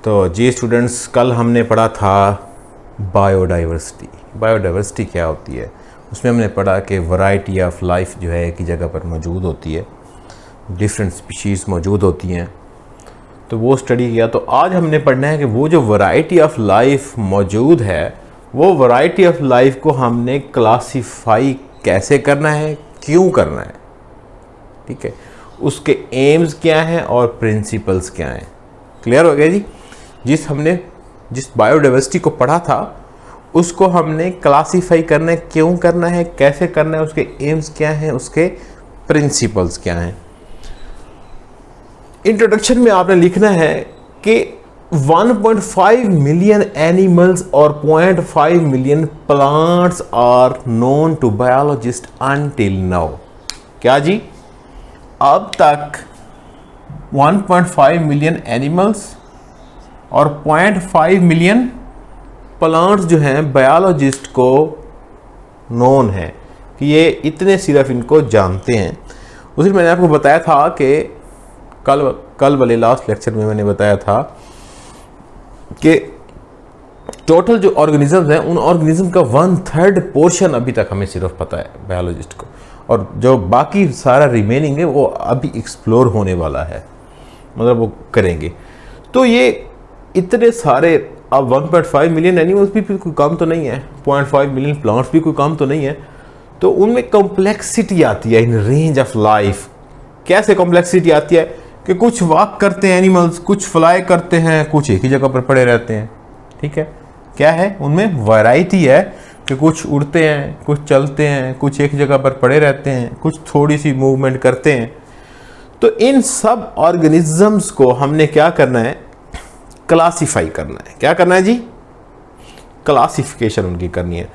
तो जी स्टूडेंट्स, कल हमने पढ़ा था बायोडाइवर्सिटी। बायोडाइवर्सिटी क्या होती है? उसमें हमने पढ़ा कि वैरायटी ऑफ लाइफ जो है एक ही जगह पर मौजूद होती है, डिफरेंट स्पीशीज़ मौजूद होती हैं, तो वो स्टडी किया। तो आज हमने पढ़ना है कि वो जो वैरायटी ऑफ लाइफ मौजूद है, वो वैरायटी ऑफ लाइफ को हमने क्लासीफाई कैसे करना है, क्यों करना है, ठीक है, उसके एम्स क्या हैं और प्रिंसिपल्स क्या हैं। क्लियर हो गया जी? जिस बायोडाइवर्सिटी को पढ़ा था उसको हमने क्लासीफाई करना है, क्यों करना है, कैसे करना है, उसके एम्स क्या हैं, उसके प्रिंसिपल्स क्या हैं। इंट्रोडक्शन में आपने लिखना है कि 1.5 मिलियन एनिमल्स और 0.5 million plants are known to biologist until now. क्या जी? अब तक 1.5 मिलियन एनिमल्स और 0.5 मिलियन प्लांट्स जो हैं बायोलॉजिस्ट को नोन है कि ये इतने सिर्फ इनको जानते हैं। उसी मैंने आपको बताया था कि कल वाले लास्ट लेक्चर में मैंने बताया था कि टोटल जो ऑर्गेनिजम्स हैं उन ऑर्गेनिज्म का 1/3 पोर्शन अभी तक हमें सिर्फ पता है बायोलॉजिस्ट को, और जो बाकी सारा रिमेनिंग है वो अभी एक्सप्लोर होने वाला है, मतलब वो करेंगे। तो ये इतने सारे, अब 1.5 मिलियन एनिमल्स भी कोई काम तो नहीं है, 0.5 मिलियन प्लांट्स भी कोई काम तो नहीं है, तो उनमें कॉम्प्लेक्सिटी आती है इन रेंज ऑफ लाइफ। कैसे कॉम्प्लेक्सिटी आती है कि कुछ वॉक करते हैं एनिमल्स, कुछ फ्लाई करते हैं, कुछ एक ही जगह पर पड़े रहते हैं, ठीक है। क्या है उनमें? वैरायटी है कि कुछ उड़ते हैं, कुछ चलते हैं, कुछ एक जगह पर पड़े रहते हैं, कुछ थोड़ी सी मूवमेंट करते हैं। तो इन सब ऑर्गेनिजम्स को हमने क्या करना है? क्लासीफाई करना है। क्या करना है जी? क्लासिफिकेशन उनकी करनी है।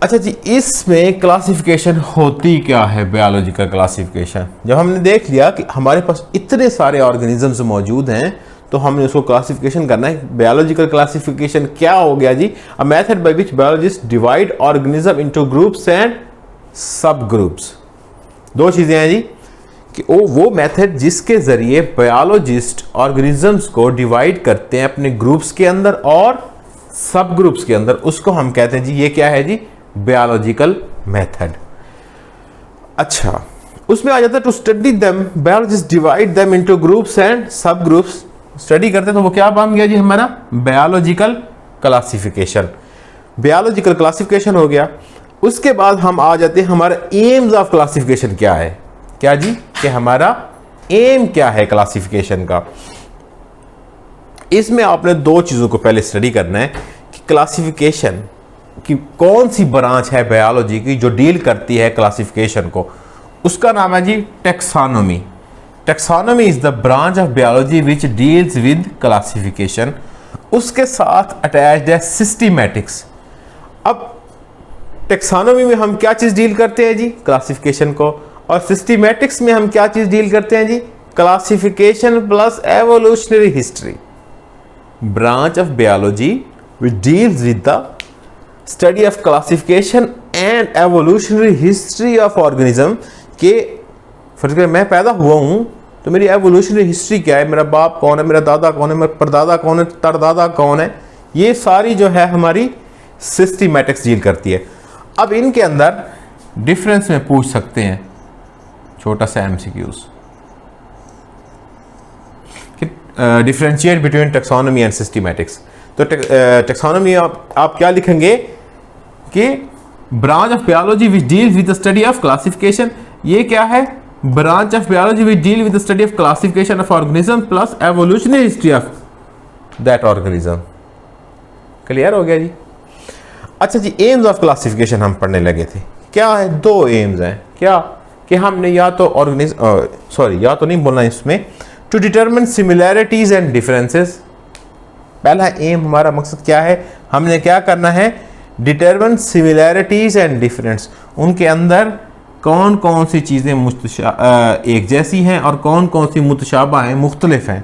अच्छा जी, इसमें क्लासिफिकेशन होती क्या है? Biological classification. जब हमने देख लिया कि हमारे पास इतने सारे ऑर्गेनिजम्स मौजूद हैं तो हमने उसको क्लासिफिकेशन करना है। बायोलॉजिकल क्लासिफिकेशन क्या हो गया जी? A method by which biologist divide organism into groups and sub groups. दो चीजें हैं जी कि वो मेथड जिसके जरिए बायोलॉजिस्ट ऑर्गेनिजम्स को डिवाइड करते हैं अपने ग्रुप्स के अंदर और सब ग्रुप्स के अंदर, उसको हम कहते हैं जी, ये क्या है जी? Biological method. अच्छा, उसमें आ जाता है to study them, biologist divide them into groups and sub groups. Study करते तो वो क्या बन गया जी हमारा? Biological classification. बायोलॉजिकल क्लासिफिकेशन हो गया। उसके बाद हम आ जाते हैं हमारा एम्स ऑफ क्लासिफिकेशन क्या है। क्या जी? कि हमारा एम क्या है क्लासिफिकेशन का। इसमें आपने दो चीजों को पहले स्टडी करना है कि क्लासिफिकेशन की कौन सी ब्रांच है बायोलॉजी की जो डील करती है क्लासिफिकेशन को। उसका नाम है जी taxonomy. Taxonomy is the branch of biology which deals with classification. उसके साथ अटैच्ड है सिस्टमैटिक्स। अब टैक्सोनॉमी में हम क्या चीज डील करते हैं जी? क्लासिफिकेशन को। और सिस्टमैटिक्स में हम क्या चीज डील करते हैं जी? Classification plus evolutionary history. Branch of biology which deals with the study of classification and evolutionary history of organism. के फर्ज करें मैं पैदा हुआ हूं तो मेरी एवोल्यूशनरी हिस्ट्री क्या है, मेरा बाप कौन है, मेरा दादा कौन है, मेरा परदादा कौन है, तरदादा कौन है, ये सारी जो है हमारी सिस्टमैटिक्स डील करती है। अब इनके अंदर डिफरेंस में पूछ सकते हैं छोटा सा एमसीक्यूज कि differentiate between taxonomy and systematics. तो टैक्सोनॉमी आप क्या लिखेंगे कि branch of biology which deals with the study of classification. ये क्या है? Branch of biology which deal with the study of classification of organism plus evolutionary history of that organism. Clear हो गया जी? अच्छा जी, एम्स ऑफ क्लासिफिकेशन हम पढ़ने लगे थे। क्या है? दो एम्स हैं। क्या? कि हमने या तो या तो नहीं बोलना इसमें, to determine similarities and differences. पहला एम हमारा मकसद क्या है? हमने क्या करना है? Determine similarities and difference. उनके अंदर कौन कौन सी चीज़ें एक जैसी हैं और कौन कौन सी मुतशाबा हैं, मुख्तलिफ हैं।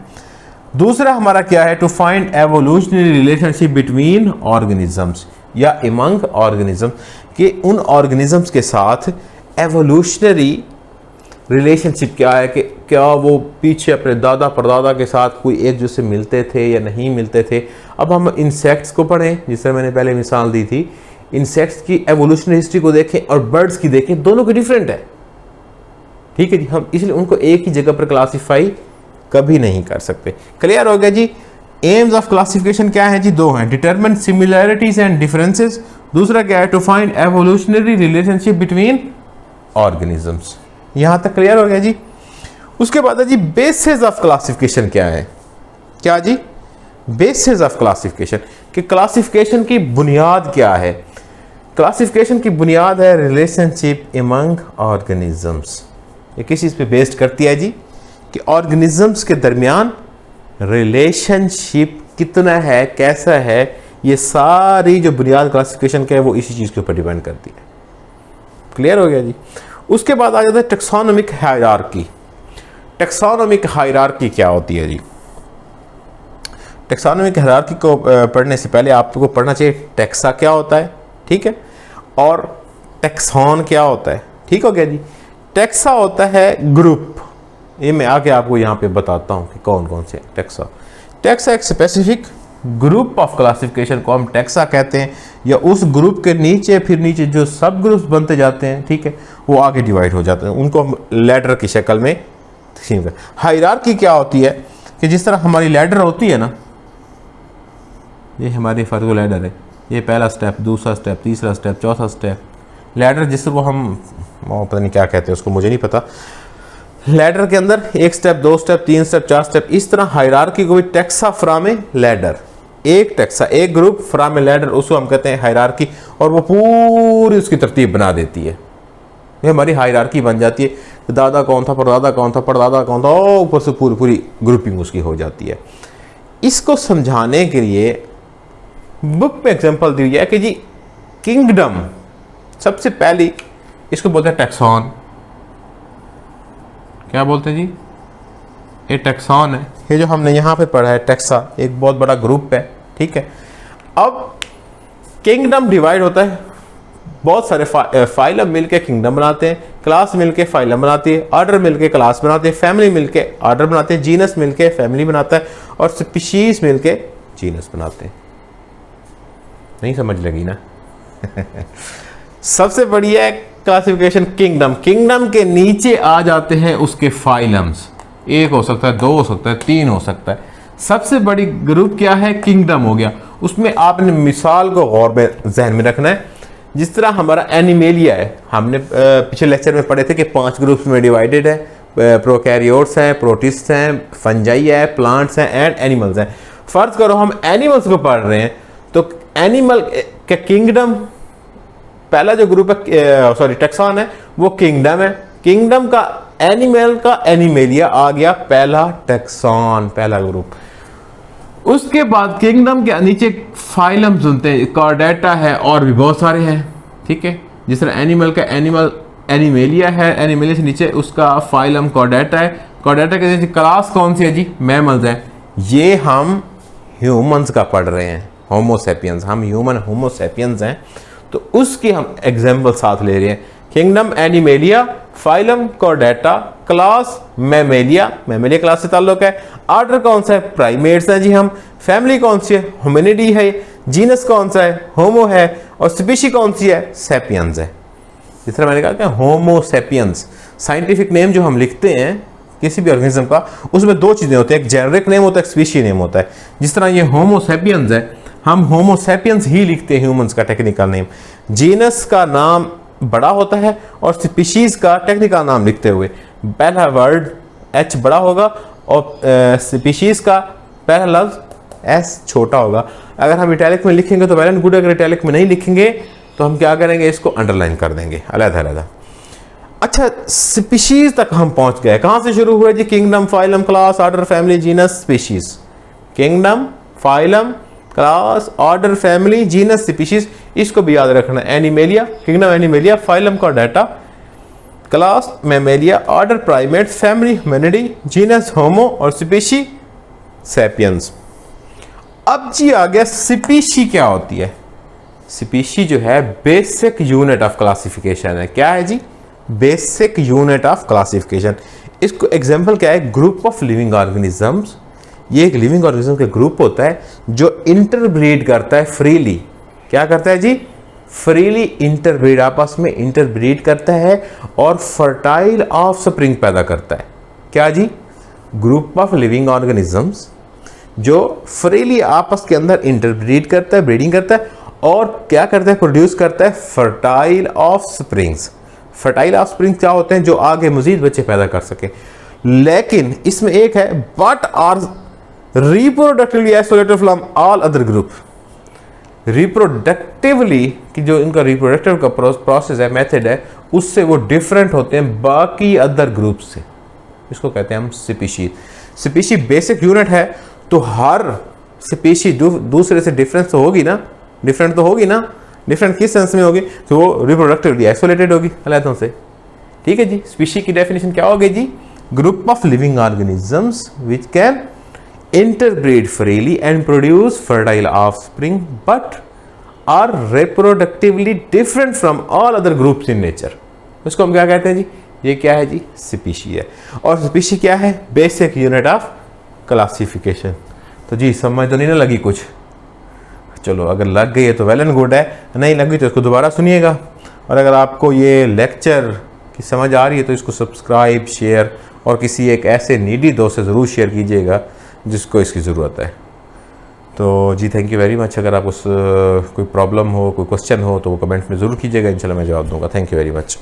दूसरा हमारा क्या है? To find evolutionary relationship between organisms या अमंग ऑर्गेनिज्म, कि उन ऑर्गेनिजम्स के साथ एवोल्यूशनरी रिलेशनशिप क्या है, कि क्या वो पीछे अपने दादा परदादा के साथ कोई एक दूसरे से मिलते थे या नहीं मिलते थे। अब हम इंसेक्ट्स को पढ़ें, जिससे मैंने पहले मिसाल दी थी, इंसेक्ट्स की एवोल्यूशनरी हिस्ट्री को देखें और बर्ड्स की देखें, दोनों के डिफरेंट है। ठीक है जी, हम इसलिए उनको एक ही जगह पर क्लासीफाई कभी नहीं कर सकते। क्लियर हो गया जी। एम्स ऑफ क्लासिफिकेशन क्या है जी? दो हैं, डिटरमिन सिमिलैरिटीज एंड डिफरेंसेस, दूसरा क्या है, to find evolutionary relationship between organisms. यहां तक क्लियर हो गया जी। उसके बाद है जी बेसिस ऑफ क्लासिफिकेशन क्या है? क्या जी? बेसिस ऑफ क्लासिफिकेशन, कि क्लासिफिकेशन की बुनियाद क्या है? क्लासिफिकेशन की बुनियाद है रिलेशनशिप अमंग ऑर्गेनिजम्स। ये किस चीज पे बेस्ड करती है जी? कि ऑर्गेनिजम्स के दरमियान रिलेशनशिप कितना है, कैसा है, ये सारी जो बुनियाद क्लासिफिकेशन का है वो इसी चीज के ऊपर डिपेंड करती है। क्लियर हो गया जी। उसके बाद आ जाता है टेक्सोनोमिक हायरार्की। टेक्सोनोमिक हायरार्की क्या होती है जी? टेक्सोनोमिक हायरार्की को पढ़ने से पहले आपको पढ़ना चाहिए टेक्सा क्या होता है, ठीक है, और टेक्सॉन क्या होता है। ठीक हो गया जी। टेक्सा होता है ग्रुप, ये मैं आगे आपको यहाँ पे बताता हूँ कि कौन कौन से टेक्सा। टेक्सा एक स्पेसिफिक ग्रुप ऑफ क्लासिफिकेशन को हम टेक्सा कहते हैं, या उस ग्रुप के नीचे फिर नीचे जो सब ग्रुप्स बनते जाते हैं, ठीक है, वो आगे डिवाइड हो जाते हैं, उनको हम लैडर की शक्ल में। हायरार्की क्या होती है? कि जिस तरह हमारी लैडर होती है ना, ये हमारी फर्ज लैडर है, ये पहला स्टेप, दूसरा स्टेप, तीसरा स्टेप, चौथा स्टेप, लैडर जिसको हम पता नहीं क्या कहते हैं उसको, मुझे नहीं पता। लैडर के अंदर एक स्टेप, दो स्टेप, तीन स्टेप, चार स्टेप, इस तरह हायरार्की को भी टेक्सा फ्रॉम ए लैडर, एक टेक्सा, एक ग्रुप फ्रॉम ए लैडर, उसको हम कहते हैं हायरार्की, और वो पूरी उसकी तरतीब बना देती है। ये हमारी हायरार्की बन जाती है। दादा कौन था, परदादा कौन था, परदादा कौन था, ऊपर से पूरी पूरी ग्रुपिंग उसकी हो जाती है। इसको समझाने के लिए बुक में एग्जांपल दी है कि जी किंगडम, सबसे पहली इसको बोलते हैं टैक्सॉन। क्या बोलते हैं जी? ये टैक्सॉन है। ये जो हमने यहाँ पे पढ़ा है टैक्सा, एक बहुत बड़ा ग्रुप है, ठीक है। अब किंगडम डिवाइड होता है, बहुत सारे फाइलम मिलके किंगडम बनाते हैं, क्लास मिलके फाइलम बनाती है, ऑर्डर मिलके क्लास बनाते हैं, फैमिली मिलके ऑर्डर बनाते हैं, जीनस मिलके फैमिली बनाता है, और स्पीशीज मिलके जीनस बनाते हैं। नहीं समझ लगी ना? सबसे बढ़िया क्लासिफिकेशन किंगडम। किंगडम के नीचे आ जाते हैं उसके फाइलम्स, एक हो सकता है, दो हो सकता है, तीन हो सकता है। सबसे बड़ी ग्रुप क्या है? किंगडम हो गया। उसमें आपने मिसाल को गौर में जहन में रखना है। जिस तरह हमारा एनिमेलिया है, हमने पिछले लेक्चर में पढ़े थे कि 5 ग्रुप्स में डिवाइडेड है, प्रोकैरियोट्स हैं, प्रोटिस्ट हैं, फंजाई है, प्लांट्स हैं एंड एनिमल्स हैं। फर्ज करो हम एनिमल्स को पढ़ रहे हैं, तो एनिमल के किंगडम, पहला जो ग्रुप है, सॉरी टैक्सॉन है, वो किंगडम है। किंगडम का एनिमल का एनिमेलिया आ गया पहला टैक्सॉन, पहला ग्रुप। उसके बाद किंगडम के नीचे फाइलम सुनते हैं, कॉर्डेटा है और भी बहुत सारे हैं, ठीक है। जिस तरह एनिमल का एनिमल एनिमेलिया है, एनिमेलिया से नीचे उसका फाइलम कॉर्डेटा है। कॉर्डेटा के नीचे क्लास कौन सी है जी? मैमल्स है। ये हम ह्यूमंस का पढ़ रहे हैं, होमोसेपियंस, हम ह्यूमन होमोसेपियंस हैं, तो उसकी हम एग्जाम्पल साथ ले रहे हैं। Kingdom animalia, phylum chordata, class Mammalia, Mammalia class से ताल्लुक है। ऑर्डर कौन सा है? प्राइमेट्स हैं जी हम। फैमिली कौन सी है? होमिनिडी है। जीनस कौन सा है? होमो है। और स्पीशी कौन सी है? सेपियंस है। जिस तरह मैंने कहा कि होमोसेपियंस साइंटिफिक नेम जो हम लिखते हैं किसी भी ऑर्गेनिज्म का, उसमें दो चीजें होती है, एक जेनरिक नेम होता है, एक स्पीशी नेम होता है। जिस तरह ये होमोसेपियंस है, हम होमोसेपियंस ही लिखते हैं ह्यूमंस का टेक्निकल नेम। जीनस का नाम बड़ा होता है और स्पीशीज का टेक्निकल नाम लिखते हुए पहला वर्ड एच बड़ा होगा और स्पीशीज का पहला लफ्ज एस छोटा होगा। अगर हम इटैलिक में लिखेंगे तो वेल एंड गुड, अगर इटैलिक में नहीं लिखेंगे तो हम क्या करेंगे? इसको अंडरलाइन कर देंगे अलग-अलग। अच्छा, स्पीशीज तक हम पहुंच गए। कहां से शुरू हुए जी? Kingdom, phylum, class, order, family, genus, species. Kingdom, phylum, class, order, family, genus, species, इसको भी याद रखना। Animalia, kingdom animalia, phylum chordata, class mammalia, order primate, family hominidae, genus homo और स्पीशी सेपियंस। अब जी आ गया स्पीशी क्या होती है? स्पीशी जो है बेसिक यूनिट ऑफ क्लासिफिकेशन है। क्या है जी? Basic unit of classification. इसको एग्जाम्पल क्या है, ग्रुप ऑफ लिविंग ऑर्गेनिजम्स। ये एक लिविंग ऑर्गेनिज्म का ग्रुप होता है जो इंटरब्रीड करता है फ्रीली। क्या करता है जी, फ्रीली इंटरब्रीड, आपस में इंटरब्रीड करता है और फर्टाइल ऑफस्प्रिंग पैदा करता है। क्या जी, ग्रुप ऑफ लिविंग ऑर्गेनिजम्स जो फ्रीली आपस के अंदर इंटरब्रीड करता है, ब्रीडिंग करता है और क्या करता है, प्रोड्यूस करता है फर्टाइल ऑफस्प्रिंग्स। फर्टाइल ऑफस्प्रिंग्स क्या होते हैं, जो आगे मजीद बच्चे पैदा कर सके। लेकिन इसमें एक है, but are reproductively isolated from all other group. Reproductively की जो इनका रिप्रोडक्टिव का प्रोसेस है, मेथड है, उससे वो डिफरेंट होते हैं बाकी अदर ग्रुप से। इसको कहते हैं हम स्पीशीज। स्पीशीज बेसिक यूनिट है, तो हर स्पीशीज दूसरे से डिफरेंस तो होगी ना, डिफरेंट तो होगी ना। डिफरेंट किस सेंस में होगी, तो वो रिप्रोडक्टिवली आइसोलेटेड होगी अलग से। ठीक है जी, स्पीशीज की डेफिनेशन क्या होगी जी, group of living organisms which can interbreed freely and produce fertile offspring but are reproductively different from all other groups in nature। उसको हम क्या कहते हैं जी, ये क्या है जी, स्पीशी है। और स्पीशी क्या है, बेसिक यूनिट ऑफ क्लासिफिकेशन। तो जी समझ तो नहीं ना लगी कुछ, चलो अगर लग गई है तो वेल एंड गुड है, नहीं लगी तो इसको दोबारा सुनिएगा। और अगर आपको ये लेक्चर की समझ आ रही है तो इसको सब्सक्राइब, शेयर और किसी एक ऐसे नीडी दोस्त से ज़रूर शेयर कीजिएगा जिसको इसकी ज़रूरत है। तो जी थैंक यू वेरी मच। अगर आप उस कोई प्रॉब्लम हो, कोई क्वेश्चन हो तो वो कमेंट में ज़रूर कीजिएगा, इंशाल्लाह मैं जवाब दूंगा। Thank you very much.